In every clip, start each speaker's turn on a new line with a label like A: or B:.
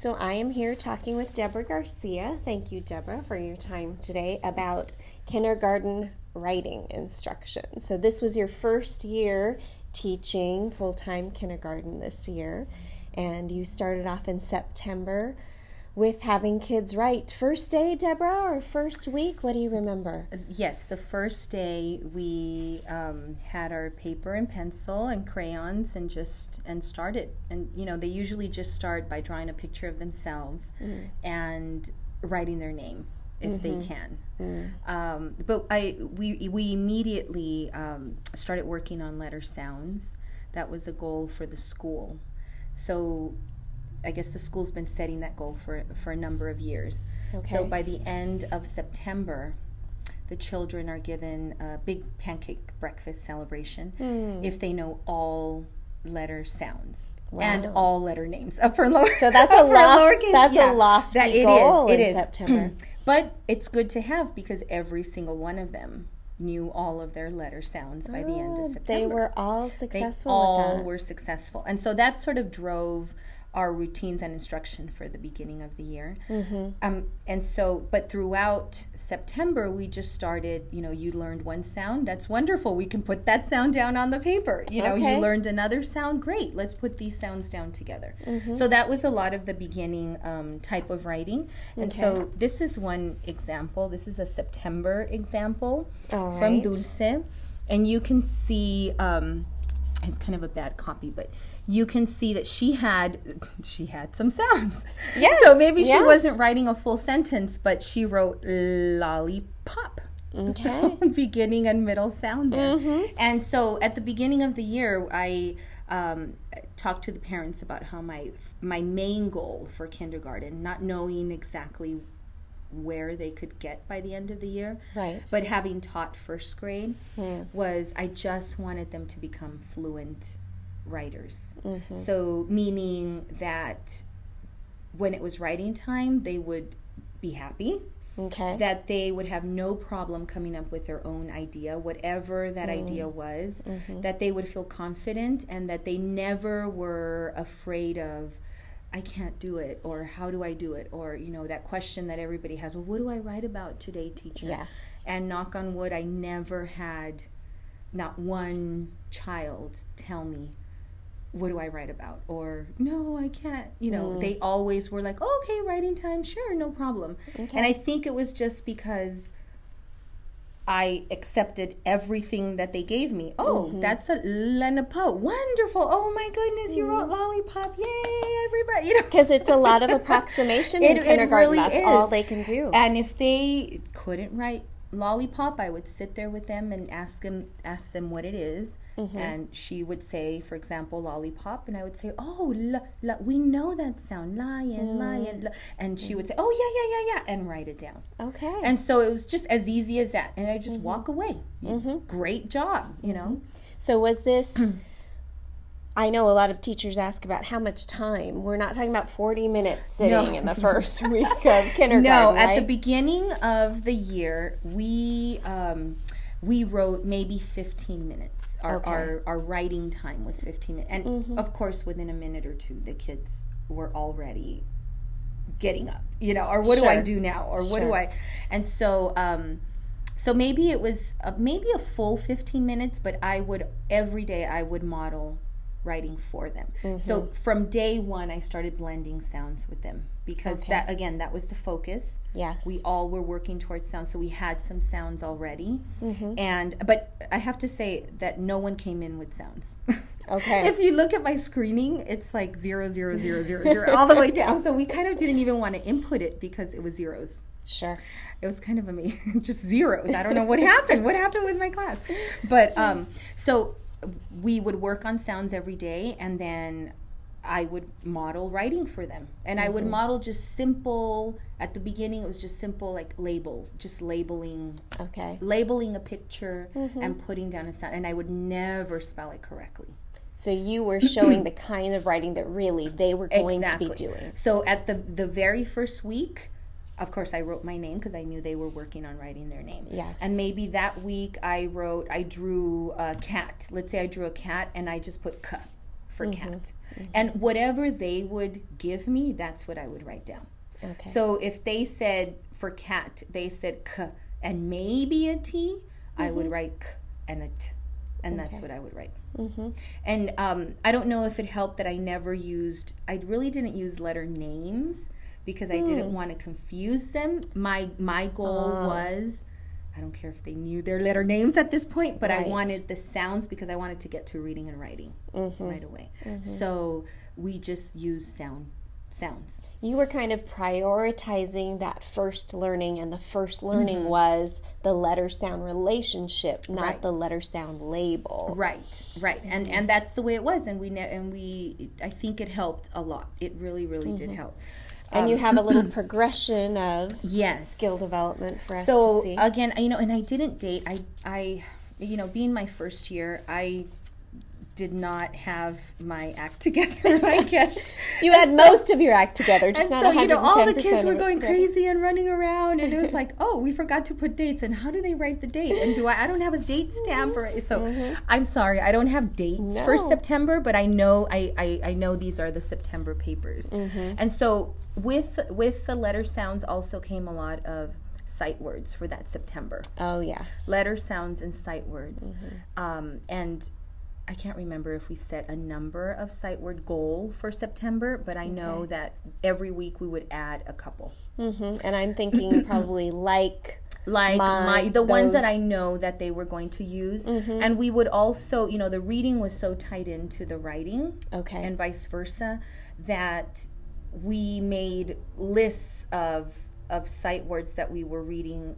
A: So I am here talking with Deborah Garcia. Thank you, Deborah, for your time today about kindergarten writing instruction. So this was your first year teaching full-time kindergarten this year, and you started off in September with having kids write. First day, Deborah, or first week? What do you remember?
B: Yes, the first day we had our paper and pencil and crayons and started. And they usually just start by drawing a picture of themselves and writing their name if they can. But we immediately started working on letter sounds. That was a goal for the school. So I guess the school's been setting that goal for a number of years. Okay. So by the end of September, the children are given a big pancake breakfast celebration if they know all letter sounds and all letter names, upper, lower. So that's a
A: lofty goal in September.
B: But it's good to have because every single one of them knew all of their letter sounds by the end of September.
A: They were all successful.
B: They all were successful, and so that sort of drove our routines and instruction for the beginning of the year. And so, but throughout September, we just started, you learned one sound, that's wonderful. We can put that sound down on the paper. You learned another sound, great. Let's put these sounds down together. So that was a lot of the beginning type of writing. And so this is one example. This is a September example from Dulce. And you can see, it's kind of a bad copy, but you can see that she had some sounds. Yes. So maybe she wasn't writing a full sentence, but she wrote lollipop. Okay. So beginning and middle sound there. And so at the beginning of the year, I talked to the parents about how my main goal for kindergarten, not knowing exactly where they could get by the end of the year, but having taught first grade, was I just wanted them to become fluent writers. So meaning that when it was writing time, they would be happy, that they would have no problem coming up with their own idea, whatever that idea was, that they would feel confident, and that they never were afraid of, I can't do it, or how do I do it, or that question that everybody has, well, what do I write about today, teacher? Yes. And knock on wood, I never had not one child tell me, what do I write about? Or, no, I can't. They always were like, oh, okay, writing time, sure, no problem. And I think it was just because I accepted everything that they gave me. Oh, that's a lollipop. Wonderful. Oh, my goodness, you wrote lollipop. Yay, everybody.
A: Because it's a lot of approximation in kindergarten. Really that's all they can do.
B: And if they couldn't write lollipop, I would sit there with them and ask them what it is. And she would say, for example, lollipop, and I would say, oh, we know that sound, lion. And she would say, oh, yeah, and write it down. Okay. And so it was just as easy as that, and I just walk away. Great job,
A: So was this? I know a lot of teachers ask about how much time. We're not talking about 40 minutes sitting in the first week of kindergarten,
B: No,
A: right?
B: At the beginning of the year, we wrote maybe 15 minutes. Our writing time was 15 minutes. And, of course, within a minute or two, the kids were already getting up, or what do I do now? Or what do I... And so... So maybe it was maybe a full 15 minutes, but every day I would model writing for them. So from day one, I started blending sounds with them because that was the focus. Yes. We all were working towards sounds, so we had some sounds already. But I have to say that no one came in with sounds. Okay. If you look at my screening, it's like 0, 0, 0, 0, 0, all the way down. So we kind of didn't even want to input it because it was zeros. Sure. It was kind of amazing, just zeros. I don't know what happened. What happened with my class? But so we would work on sounds every day, and then I would model writing for them. And I would model just simple, at the beginning it was just simple like labels, just labeling a picture and putting down a sound. And I would never spell it correctly.
A: So you were showing the kind of writing that really they were going to be doing.
B: So at the very first week, of course, I wrote my name because I knew they were working on writing their name. Yes. And maybe that week I drew a cat. Let's say I drew a cat and I just put K for cat. And whatever they would give me, that's what I would write down.
A: Okay.
B: So if they said for cat, they said k and maybe a t, I would write k and a t. And that's what I would write. And I don't know if it helped that I really didn't use letter names because I didn't want to confuse them. My goal was, I don't care if they knew their letter names at this point, but I wanted the sounds because I wanted to get to reading and writing right away. So we just used sounds.
A: You were kind of prioritizing that first learning, and the first learning was the letter sound relationship, not the letter sound label.
B: Right. And that's the way it was, and we I think it helped a lot. It really did help.
A: And you have a little progression of skill development for us to see.
B: So again, and I didn't date. I being my first year, I did not have my act together, I guess.
A: You had most of your act together, just not 110%.
B: All the kids were going crazy and running around, and it was like, oh, we forgot to put dates, and how do they write the date? And I don't have a date stamp, so I'm sorry, I don't have dates for September, but I know I know these are the September papers. And so with the letter sounds also came a lot of sight words for that September.
A: Oh, yes.
B: Letter sounds and sight words. And I can't remember if we set a number of sight word goal for September, but I know that every week we would add a couple.
A: And I'm thinking probably like
B: the ones that I know that they were going to use. And we would also, the reading was so tied into the writing, and vice versa, that we made lists of sight words that we were reading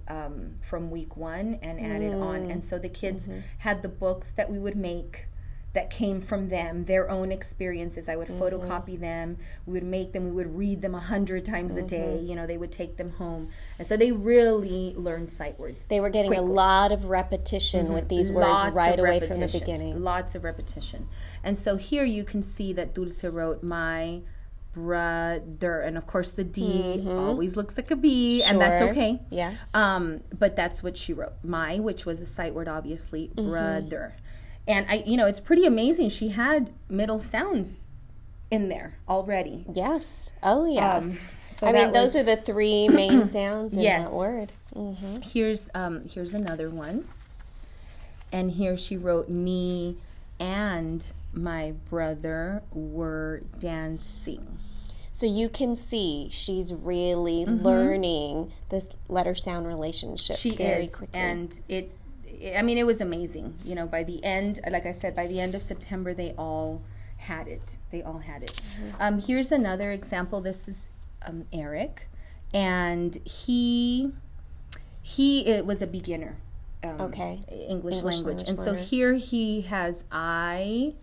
B: from week 1 and added on. And so the kids had the books that we would make that came from them, their own experiences. I would photocopy them, we would make them, we would read them 100 times a day. They would take them home. And so they really learned sight words.
A: They were getting quickly. A lot of repetition with these words right away from the beginning.
B: Lots of repetition. And so here you can see that Dulce wrote my brother, and of course the D always looks like a B, and that's okay.
A: Yes.
B: But that's what she wrote. My, which was a sight word, obviously, brother. And it's pretty amazing. She had middle sounds in there already.
A: Yes. Oh, yes. Those are the 3 main sounds in that word.
B: Here's another one. And here she wrote, me and my brother were dancing.
A: So you can see she's really learning this letter sound relationship very quickly.
B: And it was amazing. By the end, like I said, by the end of September, they all had it. Here's another example. This is Eric, and he was a beginner. English language. And so here he has I,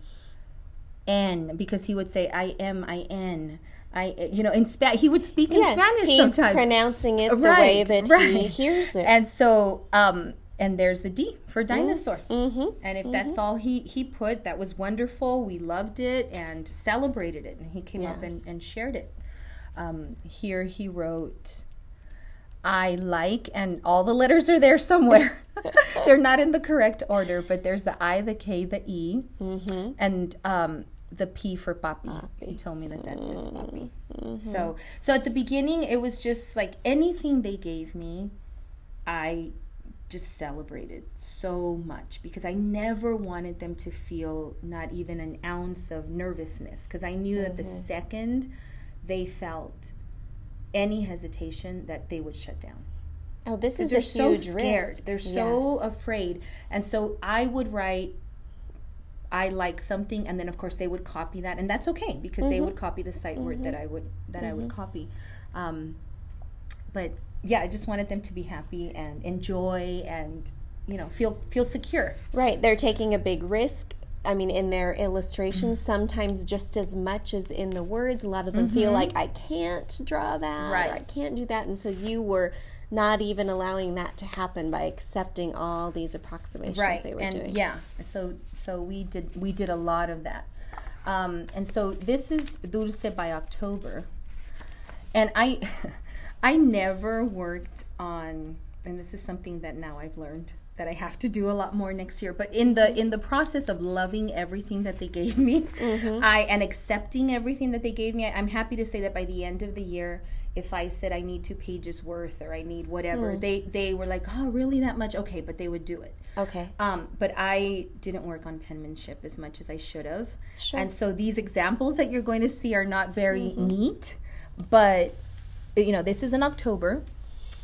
B: N, because he would say I am, I N. He would speak in Spanish sometimes.
A: He's pronouncing it the way that he hears it.
B: And so, and there's the D for dinosaur. And if that's all he put, that was wonderful. We loved it and celebrated it. And he came up and shared it. Here he wrote, I like, and all the letters are there somewhere. They're not in the correct order, but there's the I, the K, the E, and the P for papi. He told me that says papi. So at the beginning, it was just like anything they gave me, I just celebrated so much because I never wanted them to feel not even an ounce of nervousness, because I knew that the second they felt any hesitation, that they would shut down.
A: Oh, this is a huge risk. They're so scared.
B: They're so afraid. And so I would write, I like something, and then of course they would copy that, and that's okay because they would copy the sight word that I would copy. But yeah, I just wanted them to be happy and enjoy and feel secure.
A: Right. They're taking a big risk. In their illustrations, sometimes just as much as in the words, a lot of them feel like, I can't draw that, or I can't do that. And so you were not even allowing that to happen by accepting all these approximations they were doing.
B: Yeah, so we did a lot of that. And so this is Dulce by October. And I never worked on, and this is something that now I've learned, that I have to do a lot more next year. But in the process of loving everything that they gave me, and accepting everything that they gave me, I'm happy to say that by the end of the year, if I said I need 2 pages worth or I need whatever, they were like, oh, really, that much? Okay, but they would do it.
A: Okay.
B: But I didn't work on penmanship as much as I should have.
A: Sure.
B: And so these examples that you're going to see are not very neat, but, this is in October,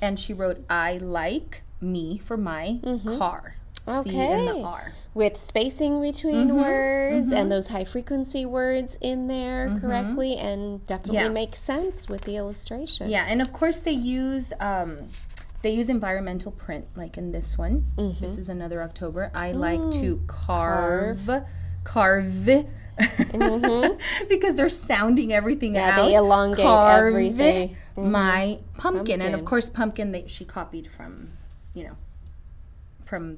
B: and she wrote, I like me for my car.
A: Okay.
B: C and the R.
A: With spacing between words and those high frequency words in there correctly, and definitely makes sense with the illustration.
B: Yeah, and of course they use environmental print, like in this one. This is another October. I like to carve. Because they're sounding everything out.
A: They elongate everything.
B: My pumpkin. And of course pumpkin she copied from from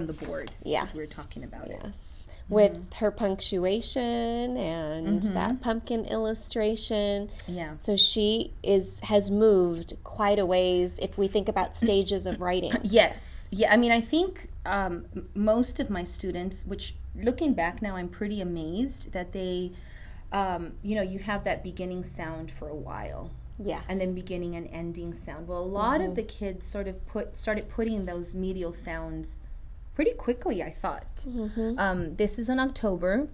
B: the board.
A: Yes.
B: We were talking about it.
A: Yes. With her punctuation and that pumpkin illustration.
B: Yeah.
A: So she has moved quite a ways if we think about stages of writing.
B: Yes. Yeah. I mean, I think most of my students, which looking back now, I'm pretty amazed that they, you have that beginning sound for a while.
A: Yes.
B: And then beginning and ending sound. Well, a lot of the kids sort of started putting those medial sounds pretty quickly, I thought. This is in October,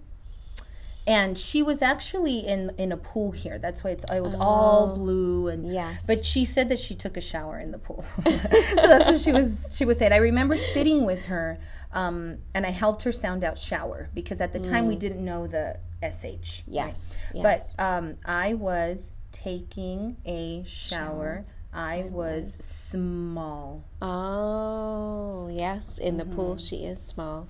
B: and she was actually in a pool here. That's why it was all blue. And but she said that she took a shower in the pool. So that's what she was saying. I remember sitting with her, and I helped her sound out shower, because at the time we didn't know the SH.
A: Yes.
B: Right?
A: Yes.
B: But I was taking a shower. I was small.
A: Oh, yes. In the pool, she is small.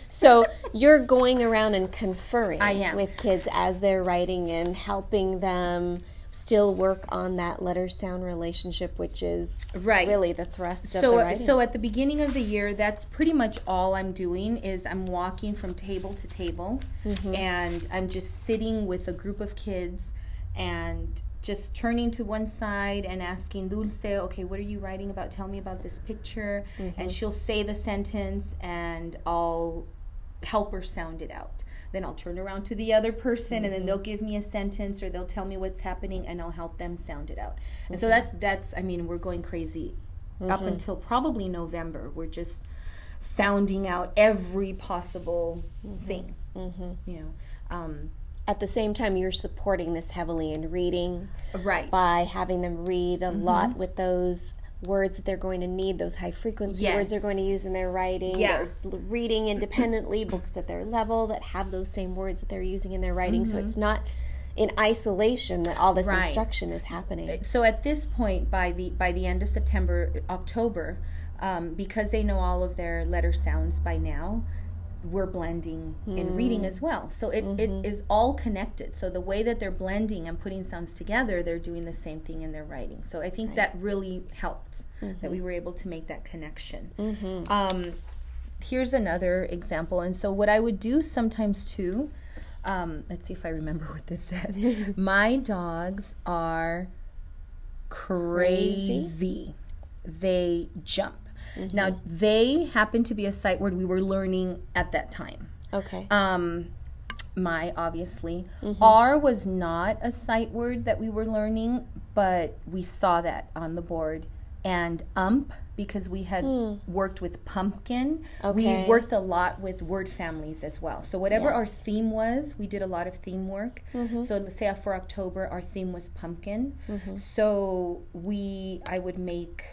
A: So you're going around and conferring with kids as they're writing and helping them still work on that letter-sound relationship, which is really the thrust of the writing.
B: So at the beginning of the year, that's pretty much all I'm doing is I'm walking from table to table, and I'm just sitting with a group of kids and just turning to one side and asking Dulce, okay, what are you writing about? Tell me about this picture. And she'll say the sentence, and I'll help her sound it out. Then I'll turn around to the other person, and then they'll give me a sentence, or they'll tell me what's happening, and I'll help them sound it out. And so that's I mean, we're going crazy up until probably November. We're just sounding out every possible thing,
A: At the same time, you're supporting this heavily in reading.
B: Right.
A: By having them read a lot with those words that they're going to need, those high-frequency words they're going to use in their writing.
B: Yeah.
A: They're reading independently books at their level that have those same words that they're using in their writing. So it's not in isolation that all this instruction is happening.
B: So at this point, by the end of September, October, because they know all of their letter sounds by now, we're blending in reading as well. So it is all connected. So the way that they're blending and putting sounds together, they're doing the same thing in their writing. So I think that really helped, that we were able to make that connection. Here's another example. And so what I would do sometimes too, let's see if I remember what this said. My dogs are crazy. They jump. Now, they happen to be a sight word we were learning at that time.
A: Okay.
B: My, obviously. R was not a sight word that we were learning, but we saw that on the board. And because we had worked with pumpkin, we worked a lot with word families as well. So whatever our theme was, we did a lot of theme work. So let's say for October, our theme was pumpkin. So I would make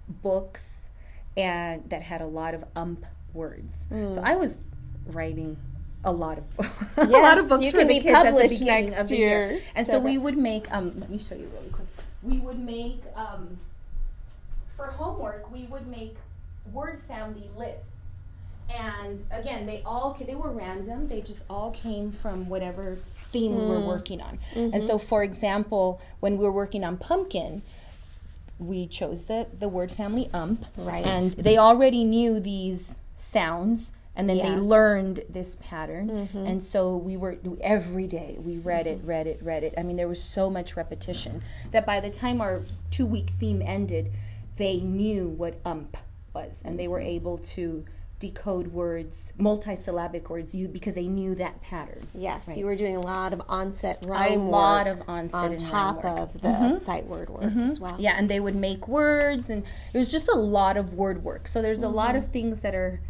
B: books and that had a lot of words. So I was writing a lot of books for the kids at the beginning of the year. And so we would make let me show you really quick. We would make for homework we would make word family lists. And again, they were random. They just all came from whatever theme we were working on. And so for example, when we were working on pumpkin, we chose the word family
A: right,
B: and they already knew these sounds, and then they learned this pattern. And so we were every day we read it. I mean, there was so much repetition that by the time our 2-week theme ended, they knew what was, and they were able to decode words, multisyllabic words, because they knew that pattern.
A: Yes,
B: right?
A: you were doing a lot of onset rhyme
B: A lot
A: work
B: of onset
A: on
B: and
A: top
B: rhyme work.
A: of the sight word work as well.
B: Yeah, and they would make words, and it was just a lot of word work. So there's a lot of things that are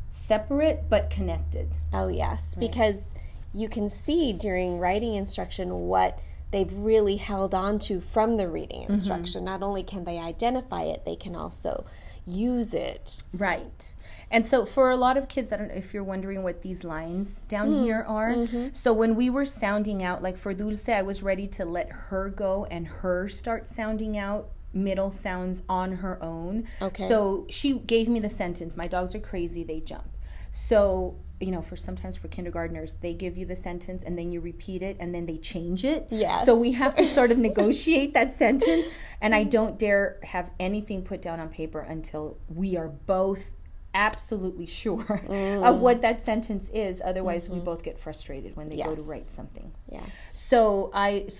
B: separate but connected.
A: Oh, yes, because you can see during writing instruction what they've really held on to from the reading instruction. Not only can they identify it, they can also use it.
B: Right. And so for a lot of kids, I don't know if you're wondering what these lines down here are. So when we were sounding out, like for Dulce, I was ready to let her go and her start sounding out middle sounds on her own.
A: Okay.
B: So she gave me the sentence, "My dogs are crazy, they jump." So, you know, sometimes for kindergartners, they give you the sentence and then you repeat it and then they change it.
A: Yes.
B: So we have to sort of negotiate that sentence. And I don't dare have anything put down on paper until we are both absolutely sure of what that sentence is. Otherwise, we both get frustrated when they go to write something.
A: Yes.
B: So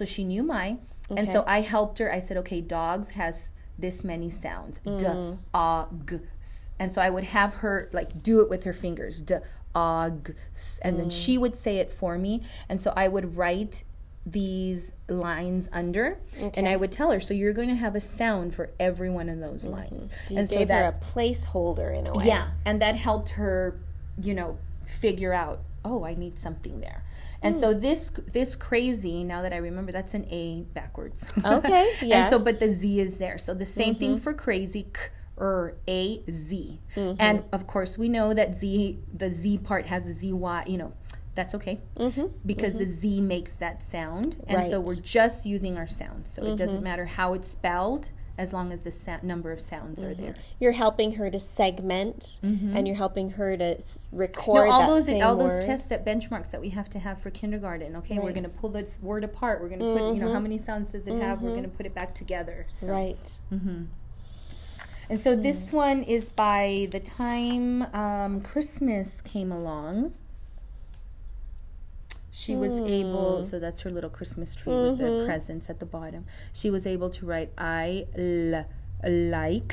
B: she knew mine. Okay. And so I helped her. I said, okay, dogs has this many sounds. D, A, G, S. And so I would have her like do it with her fingers. D, A, G, S. And then she would say it for me. And so I would write these lines under, and I would tell her, so you're going to have a sound for every one of those lines.
A: So you gave her a placeholder in a way.
B: Yeah, and that helped her, figure out, oh, I need something there. And so this crazy, now that I remember, that's an A backwards.
A: Okay, yes.
B: And so, but the Z is there. So the same thing for crazy, A, Z. And of course, we know that the Z part has a ZY, that's okay, because the Z makes that sound. And so we're just using our sound. So it doesn't matter how it's spelled, as long as the number of sounds are there.
A: You're helping her to segment, and you're helping her to record
B: all
A: that
B: those
A: same
B: all
A: word.
B: those tests, that benchmarks that we have to have for kindergarten. Okay, we're going to pull this word apart. We're going to put, how many sounds does it have? We're going to put it back together. So.
A: Right.
B: And so this one is by the time Christmas came along. She was able, so that's her little Christmas tree with the presents at the bottom. She was able to write like,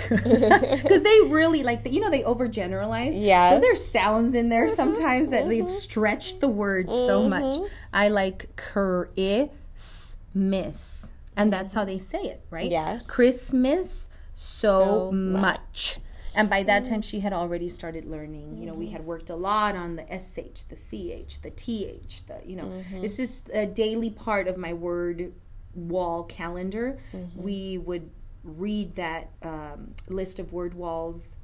B: because they really like, they overgeneralize.
A: Yes.
B: So there's sounds in there sometimes that they've stretched the word so much. I like Christmas, and that's how they say it, right?
A: Yes.
B: Christmas so much. And by that time, she had already started learning. We had worked a lot on the SH, the CH, the TH, it's just a daily part of my word wall calendar. We would read that list of word walls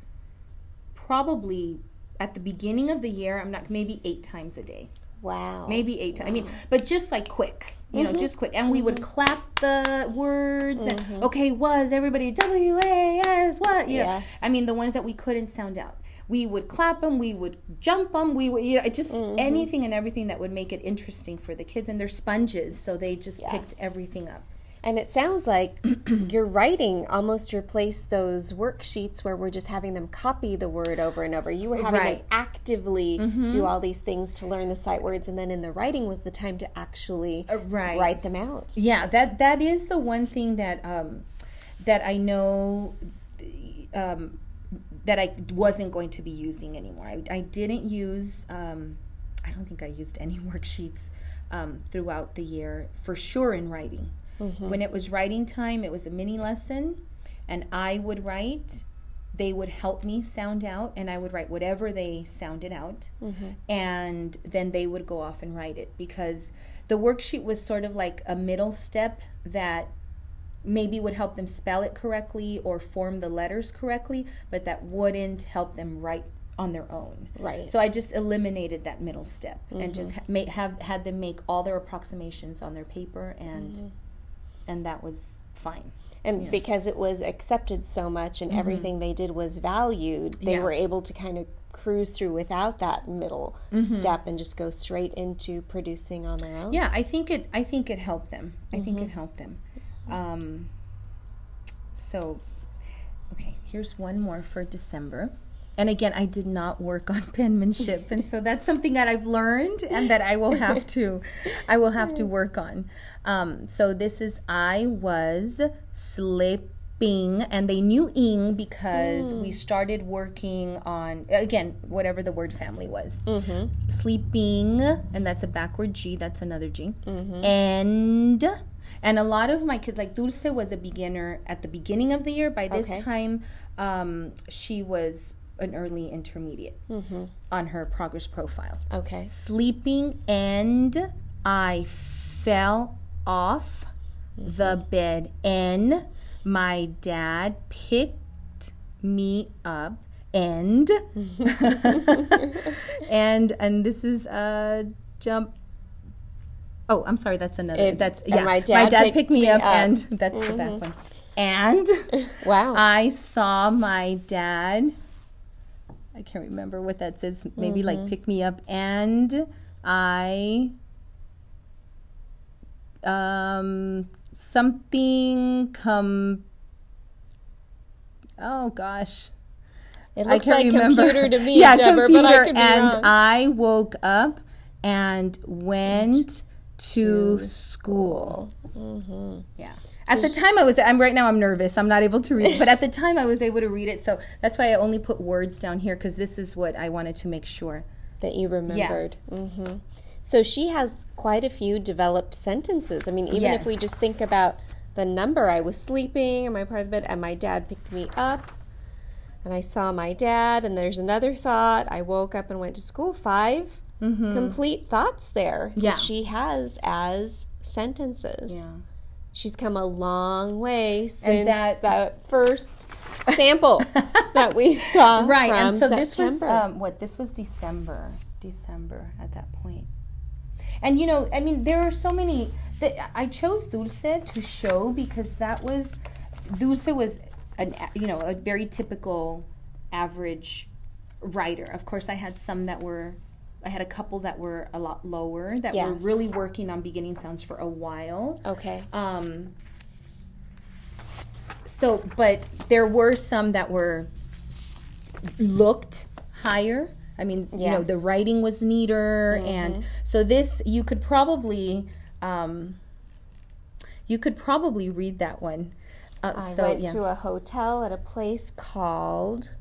B: probably at the beginning of the year, maybe 8 times a day.
A: Wow.
B: Maybe 8 times. Wow. But just like quick, just quick. And we would clap the words. And, okay, was everybody WAS, what?
A: Yes.
B: The ones that we couldn't sound out. We would clap them, we would jump them, we would, just anything and everything that would make it interesting for the kids. And they're sponges, so they just picked everything up.
A: And it sounds like your writing almost replaced those worksheets where we're just having them copy the word over and over. You were having them actively do all these things to learn the sight words, and then in the writing was the time to actually write them out.
B: Yeah, that is the one thing that that I know that I wasn't going to be using anymore. I didn't use, I don't think I used any worksheets throughout the year, for sure in writing. When it was writing time, it was a mini lesson, and I would write. They would help me sound out, and I would write whatever they sounded out, and then they would go off and write it, because the worksheet was sort of like a middle step that maybe would help them spell it correctly or form the letters correctly, but that wouldn't help them write on their own.
A: Right.
B: So I just eliminated that middle step and just had them make all their approximations on their paper, and that was fine.
A: And because it was accepted so much and everything they did was valued, they were able to kind of cruise through without that middle step and just go straight into producing on their own.
B: Yeah, I think it helped them. I think it helped them. So, okay, here's one more for December. And again, I did not work on penmanship, and so that's something that I've learned and that I will have to work on. So this is, I was sleeping. sleeping, and they knew ing because we started working on, again, whatever the word family was. Sleeping, and that's a backward G, that's another G. And a lot of my kids, like Dulce was a beginner at the beginning of the year. By this time, she was an early intermediate on her progress profile.
A: Okay.
B: Sleeping, and I fell off the bed, and my dad picked me up, and and this is a jump. Oh, I'm sorry, that's another. That's
A: my dad
B: picked me up, and that's the back one. And
A: wow,
B: I saw my dad. I can't remember what that says. Maybe like pick me up, and I something come. Oh gosh,
A: it looks like computer to me, Deborah,
B: computer,
A: but I could be
B: and
A: wrong.
B: I woke up and went to school. Yeah. At the time, I'm nervous. I'm not able to read it. But at the time, I was able to read it. So that's why I only put words down here, because this is what I wanted to make sure.
A: That you remembered. Yeah. So she has quite a few developed sentences. I mean, even if we just think about the number, I was sleeping in my part of the bed, and my dad picked me up, and I saw my dad, and there's another thought. I woke up and went to school. 5 complete thoughts there that she has as sentences. Yeah. She's come a long way since that first sample that we saw.
B: Right,
A: from
B: and so
A: September.
B: this was December at that point. And I mean, there are so many. I chose Dulce to show because Dulce was a very typical average writer. Of course, I had a couple that were a lot lower that were really working on beginning sounds for a while. Okay. So, but there were some that looked higher. I mean, the writing was neater, and so this you could probably read that one.
A: I went to a hotel at a place called.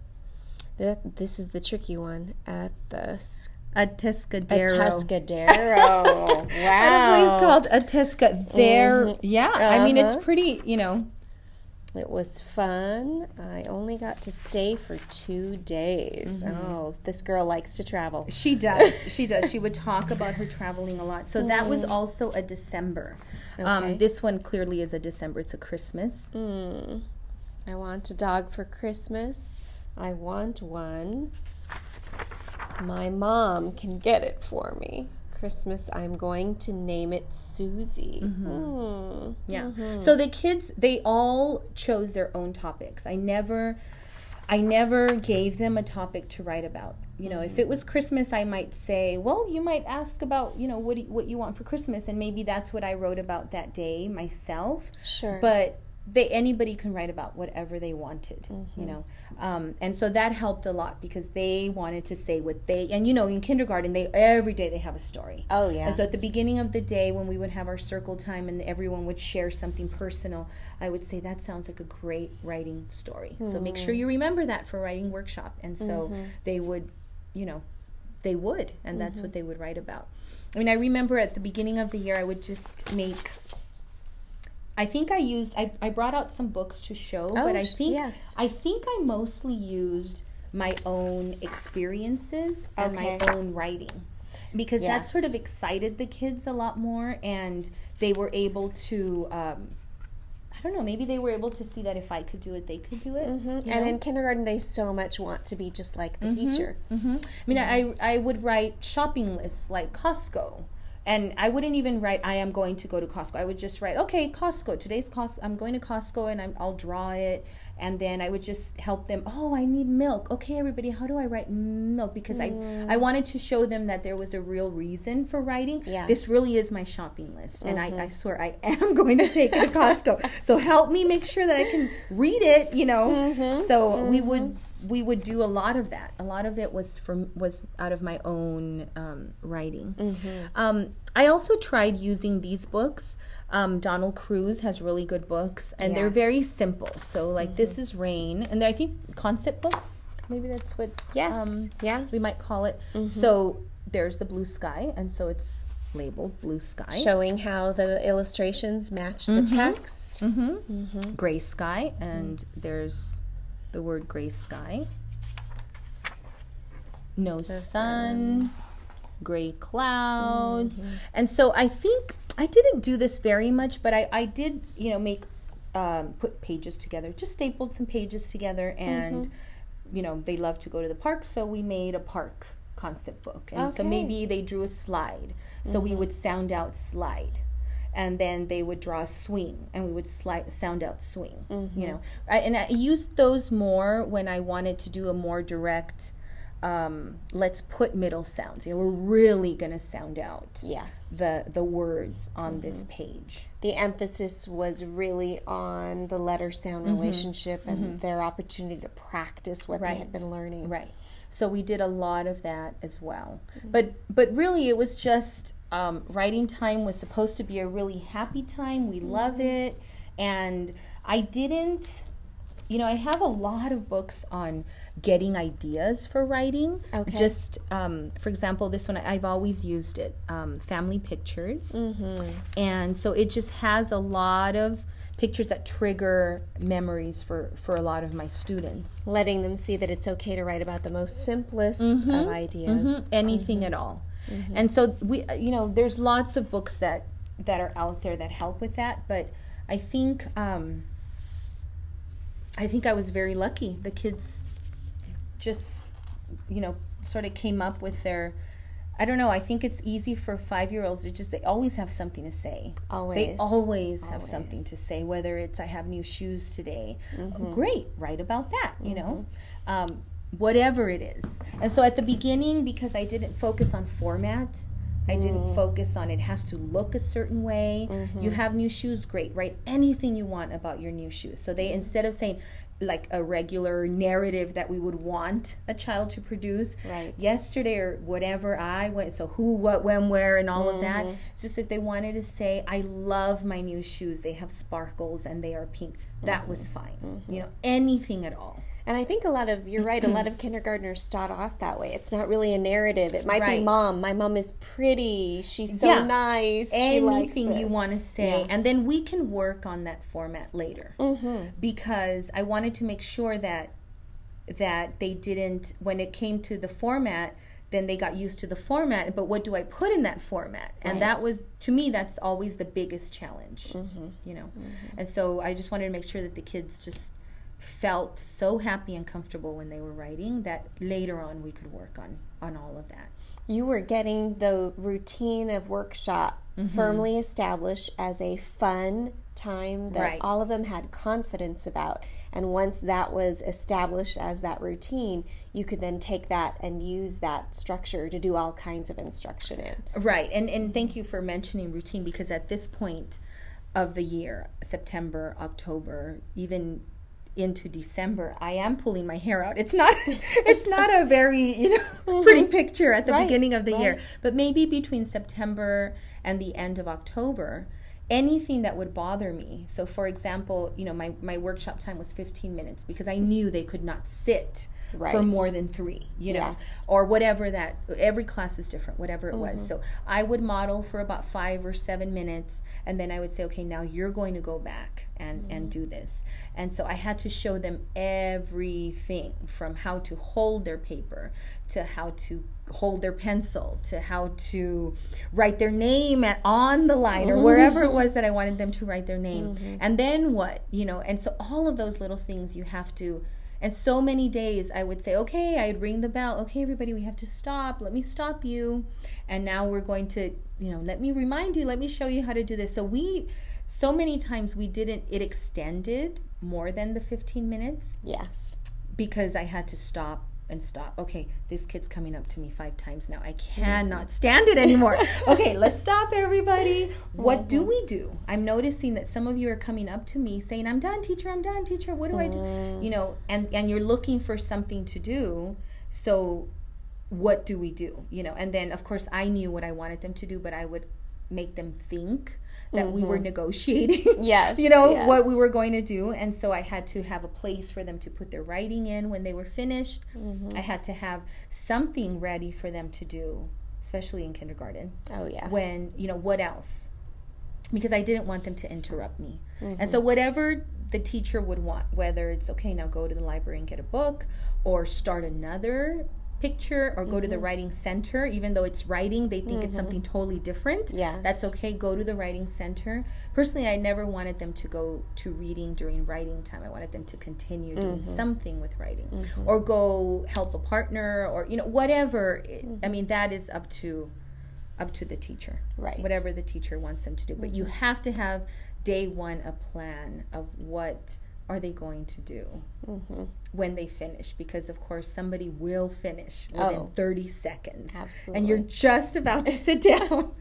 A: This is the tricky one at the.
B: Atascadero.
A: Wow.
B: At a place called Atascadero. Yeah, I mean, it's pretty,
A: It was fun. I only got to stay for 2 days. Oh, this girl likes to travel.
B: She does. She would talk about her traveling a lot. So that was also a December. Okay. This one clearly is a December. It's a Christmas.
A: I want a dog for Christmas. I want one. My mom can get it for me. Christmas, I'm going to name it Susie.
B: Yeah. So the kids, they all chose their own topics. I never gave them a topic to write about. If it was Christmas, I might say, well, you might ask about, what you want for Christmas, and maybe that's what I wrote about that day myself. Sure. But anybody can write about whatever they wanted, and so that helped a lot because they wanted to say what and in kindergarten every day they have a story. Oh yeah. And so at the beginning of the day when we would have our circle time and everyone would share something personal, I would say that sounds like a great writing story. So make sure you remember that for writing workshop. And so they would, and that's what they would write about. I mean, I remember at the beginning of the year I would just make. I think I brought out some books to show, but I think I mostly used my own experiences and my own writing because that sort of excited the kids a lot more, and they were able to, I don't know, maybe they were able to see that if I could do it, they could do it.
A: And in kindergarten, they so much want to be just like the teacher.
B: I mean, I would write shopping lists like Costco. And I wouldn't even write, I am going to go to Costco. I would just write, okay, Costco. Today's Costco. I'm going to Costco, and I'll draw it. And then I would just help them. Oh, I need milk. Okay, everybody, how do I write milk? Because I wanted to show them that there was a real reason for writing. Yes. This really is my shopping list. And I swear I am going to take it to Costco. So help me make sure that I can read it, So we would do a lot of that. A lot of it was out of my own writing. I also tried using these books Donald Cruz has really good books, and they're very simple. So like this is Rain, and I think concept books, maybe that's what we might call it. So there's the blue sky, and so it's labeled blue sky,
A: showing how the illustrations match the text.
B: Gray sky, and there's the word gray sky. No sun, gray clouds. And so I think I didn't do this very much, but I did, make put pages together, just stapled some pages together, and they love to go to the park, so we made a park concept book. And so maybe they drew a slide, so we would sound out slide, and then they would draw a swing, and we would sound out swing. I used those more when I wanted to do a more direct let's put middle sounds. We're really going to sound out the words on this page.
A: The emphasis was really on the letter-sound relationship and their opportunity to practice what they had been learning.
B: Right. So we did a lot of that as well. But really it was just writing time was supposed to be a really happy time. We love it. And I didn't... I have a lot of books on getting ideas for writing. Just, for example, this one, I've always used it, Family Pictures. And so it just has a lot of pictures that trigger memories for a lot of my students.
A: Letting them see that it's okay to write about the most simplest of ideas.
B: Anything at all. And so, there's lots of books that are out there that help with that. But I think I was very lucky. The kids just, sort of came up with their, I don't know, I think it's easy for 5-year-olds. They always have something to say. They always have something to say, whether it's I have new shoes today. Great, write about that, whatever it is. And so at the beginning, because I didn't focus on format, I didn't focus on it has to look a certain way. You have new shoes, great. Write anything you want about your new shoes. So they, instead of saying like a regular narrative that we would want a child to produce, yesterday or whatever I went, so who, what, when, where, and all of that. It's just if they wanted to say, I love my new shoes. They have sparkles and they are pink. That was fine. Anything at all.
A: And I think you're right, a lot of kindergartners start off that way. It's not really a narrative. It might be Mom. My mom is pretty. She's so nice.
B: Anything you want to say. And then we can work on that format later. Because I wanted to make sure that they didn't, when it came to the format, then they got used to the format. But what do I put in that format? And that was, to me, that's always the biggest challenge. And so I just wanted to make sure that the kids just felt so happy and comfortable when they were writing that later on we could work on all of that.
A: You were getting the routine of workshop firmly established as a fun time that all of them had confidence about. And once that was established as that routine, you could then take that and use that structure to do all kinds of instruction in.
B: Right. And thank you for mentioning routine, because at this point of the year, September, October, even into December, I am pulling my hair out. It's not a very pretty picture at the beginning of the year, but maybe between September and the end of October, anything that would bother me. So for example, my workshop time was 15 minutes because I knew they could not sit for more than 3, or whatever that, every class is different, whatever it was. So I would model for about 5 or 7 minutes, and then I would say, okay, now you're going to go back and do this. And so I had to show them everything from how to hold their paper, to how to hold their pencil, to how to write their name on the line or wherever it was that I wanted them to write their name. And then what, and so all of those little things you have to. And so many days I would say, okay, I'd ring the bell. Okay, everybody, we have to stop. Let me stop you. And now we're going to, let me remind you, let me show you how to do this. So many times it extended more than the 15 minutes.
A: Yes.
B: Because I had to stop. Okay, this kid's coming up to me 5 times now. I cannot stand it anymore. Okay, let's stop, everybody. What do we do? I'm noticing that some of you are coming up to me saying, I'm done, teacher, what do I do? And you're looking for something to do. So what do we do? And then, of course, I knew what I wanted them to do, but I would make them think that we were negotiating,
A: yes,
B: what we were going to do. And so I had to have a place for them to put their writing in when they were finished. I had to have something ready for them to do, especially in kindergarten.
A: Oh, yes.
B: When, what else? Because I didn't want them to interrupt me. And so whatever the teacher would want, whether it's, okay, now go to the library and get a book, or start another picture, or go to the writing center, even though it's writing, they think it's something totally different.
A: Yes.
B: That's okay. Go to the writing center. Personally, I never wanted them to go to reading during writing time. I wanted them to continue doing something with writing, or go help a partner, or whatever. I mean, that is up to the teacher,
A: right?
B: Whatever the teacher wants them to do. But you have to have day one a plan of what are they going to do when they finish, because of course somebody will finish within 30 seconds.
A: Absolutely.
B: And you're just about to sit down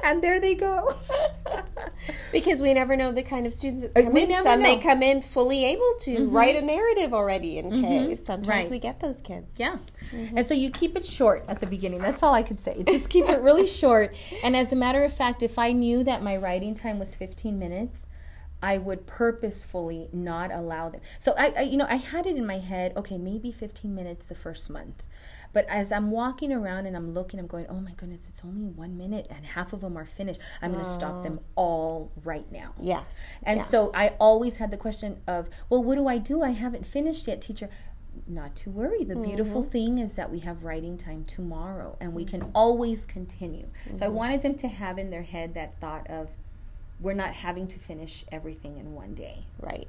B: and there they go.
A: Because we never know the kind of students that come in. Some may come in fully able to write a narrative already in K. Sometimes we get those kids.
B: Yeah. And so you keep it short at the beginning. That's all I could say. Just keep it really short. And as a matter of fact, if I knew that my writing time was 15 minutes, I would purposefully not allow them. So I had it in my head, okay, maybe 15 minutes the first month. But as I'm walking around and I'm looking, I'm going, oh my goodness, it's only 1 minute and half of them are finished. I'm going to stop them all right now.
A: Yes.
B: And so I always had the question of, well, what do I do? I haven't finished yet, teacher. Not to worry. The beautiful thing is that we have writing time tomorrow and we can always continue. So I wanted them to have in their head that thought of, we're not having to finish everything in one day.
A: Right.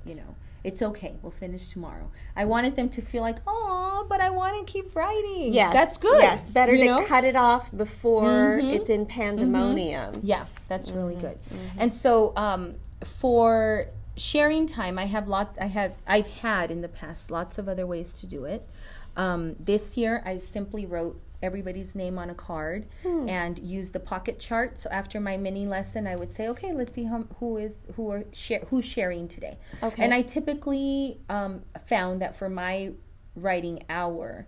B: It's okay. We'll finish tomorrow. I wanted them to feel like, oh, but I want to keep writing.
A: Yes.
B: That's good.
A: Yes. Better to cut it off before it's in pandemonium.
B: Yeah, that's really good. And so for sharing time, I've had in the past lots of other ways to do it. This year, I simply wrote everybody's name on a card and use the pocket chart. So after my mini lesson, I would say, okay, let's see who's sharing today. Okay. And I typically found that for my writing hour,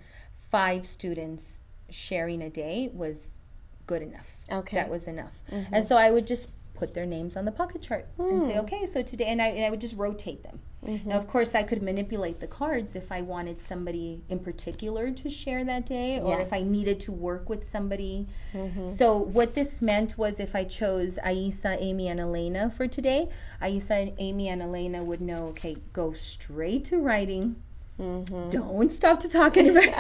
B: 5 students sharing a day was good enough.
A: Okay.
B: That was enough. And so I would just put their names on the pocket chart and say, okay, so today, and I would just rotate them. Now, of course, I could manipulate the cards if I wanted somebody in particular to share that day, or if I needed to work with somebody. So what this meant was, if I chose Aisa, Amy, and Elena for today, Aisa, Amy, and Elena would know, okay, go straight to writing. Don't stop to talk anybody.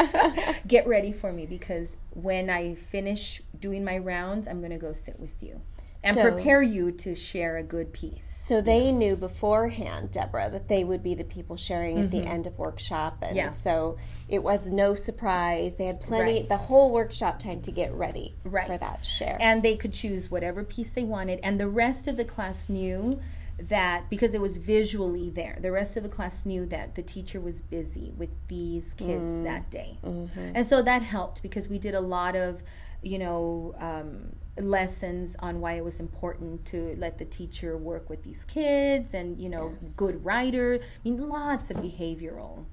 B: Get ready for me, because when I finish doing my rounds, I'm going to go sit with you and prepare you to share a good piece.
A: So they knew beforehand, Deborah, that they would be the people sharing at the end of workshop. And so it was no surprise. They had plenty, the whole workshop time to get ready for that share.
B: And they could choose whatever piece they wanted. And the rest of the class knew that, because it was visually there, the rest of the class knew that the teacher was busy with these kids that day. And so that helped, because we did a lot of, lessons on why it was important to let the teacher work with these kids, and good writer. I mean, lots of behavioral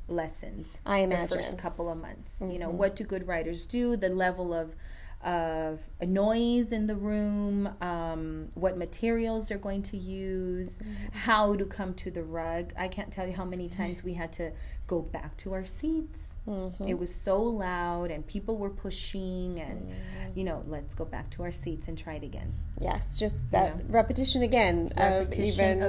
B: lessons.
A: I imagine
B: the first couple of months. What do good writers do? The level of noise in the room, what materials they're going to use, how to come to the rug. I can't tell you how many times we had to go back to our seats. It was so loud and people were pushing, and let's go back to our seats and try it again.
A: Yes, just that repetition again of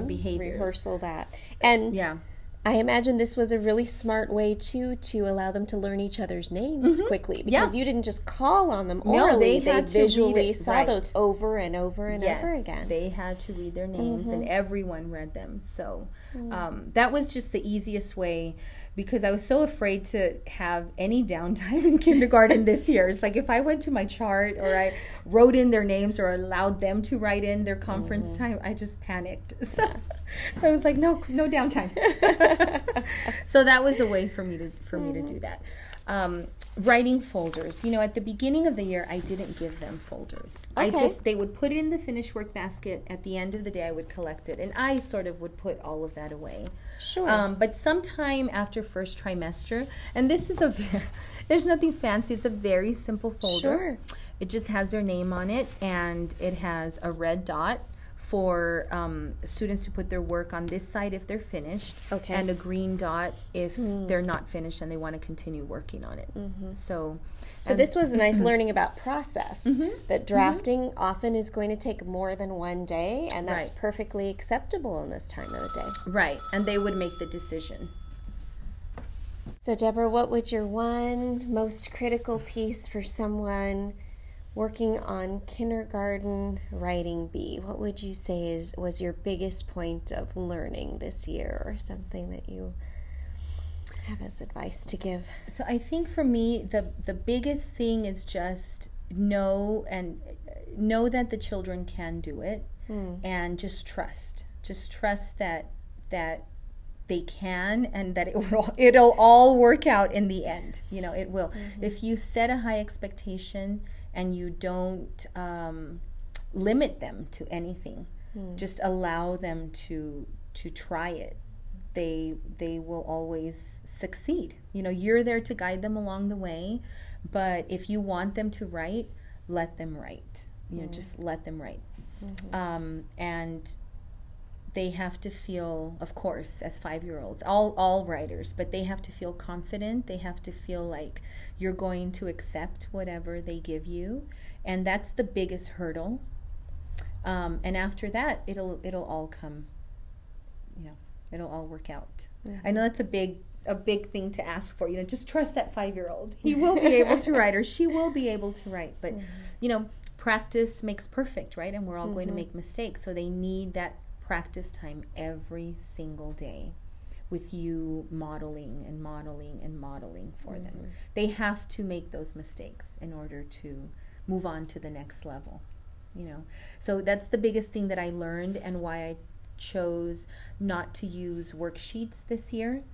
A: behaviors. Rehearsal that. And I imagine this was a really smart way, too, to allow them to learn each other's names quickly. Because you didn't just call on them orally. They visually saw those over and over and over again.
B: They had to read their names, and everyone read them. So that was just the easiest way, because I was so afraid to have any downtime in kindergarten this year. It's like, if I went to my chart, or I wrote in their names, or allowed them to write in their conference time, I just panicked. So I was like, no downtime. So that was a way for me to do that. Writing folders. At the beginning of the year, I didn't give them folders. They would put it in the finished work basket. At the end of the day, I would collect it, and I sort of would put all of that away.
A: Sure.
B: But sometime after first trimester, and this is there's nothing fancy. It's a very simple folder.
A: Sure.
B: It just has their name on it, and it has a red dot for students to put their work on this side if they're finished,
A: Okay.
B: and a green dot if they're not finished and they want to continue working on it. So
A: this was a nice learning about process, that drafting often is going to take more than one day, and that's perfectly acceptable in this time of the day.
B: right, and they would make the decision.
A: So Deborah, what would your one most critical piece for someone working on kindergarten writing be? What would you say was your biggest point of learning this year, or something that you have as advice to give?
B: So I think for me, the biggest thing is just know that the children can do it, and just trust that they can, and that it'll all work out in the end. It will. If you set a high expectation and you don't limit them to anything, just allow them to try it, they will always succeed. You're there to guide them along the way, but if you want them to write, let them write. Just let them write. And they have to feel, of course, as 5-year-olds, all writers, but they have to feel confident. They have to feel like you're going to accept whatever they give you, and that's the biggest hurdle. And after that, it'll all come. It'll all work out. I know that's a big thing to ask for. Just trust that 5-year-old. He will be able to write, or she will be able to write. But practice makes perfect, right? And we're all going to make mistakes, so they need that practice time every single day, with you modeling and modeling and modeling for them. They have to make those mistakes in order to move on to the next level. So that's the biggest thing that I learned, and why I chose not to use worksheets this year,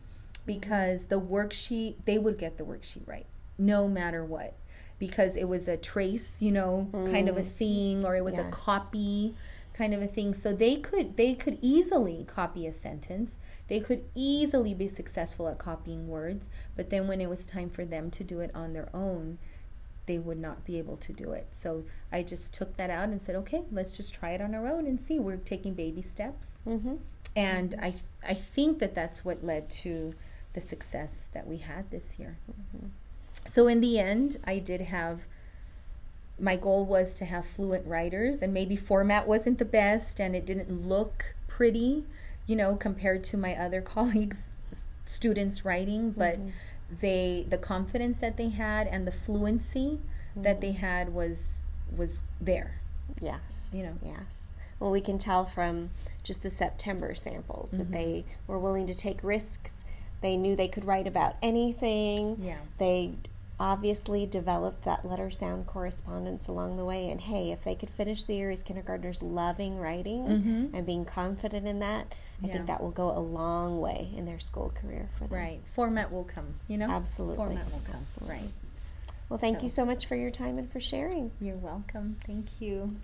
B: because the worksheet, they would get the worksheet right no matter what, because it was a trace, kind of a thing, or it was a copy kind of a thing. So they could easily copy a sentence. They could easily be successful at copying words, but then when it was time for them to do it on their own, they would not be able to do it. So I just took that out and said, okay, let's just try it on our own and see. We're taking baby steps. And I think that's what led to the success that we had this year. So in the end, my goal was to have fluent writers, and maybe format wasn't the best, and it didn't look pretty, compared to my other colleagues' students' writing, but the confidence that they had and the fluency that they had was there.
A: Yes. Yes. Well, we can tell from just the September samples that they were willing to take risks. They knew they could write about anything.
B: Yeah.
A: They obviously developed that letter-sound correspondence along the way. And hey, if they could finish the year as kindergartners loving writing and being confident in that, I think that will go a long way in their school career for them.
B: Right. Format will come,
A: Absolutely.
B: Format will come.
A: Absolutely.
B: Right.
A: Well, thank you so much for your time and for sharing.
B: You're welcome. Thank you.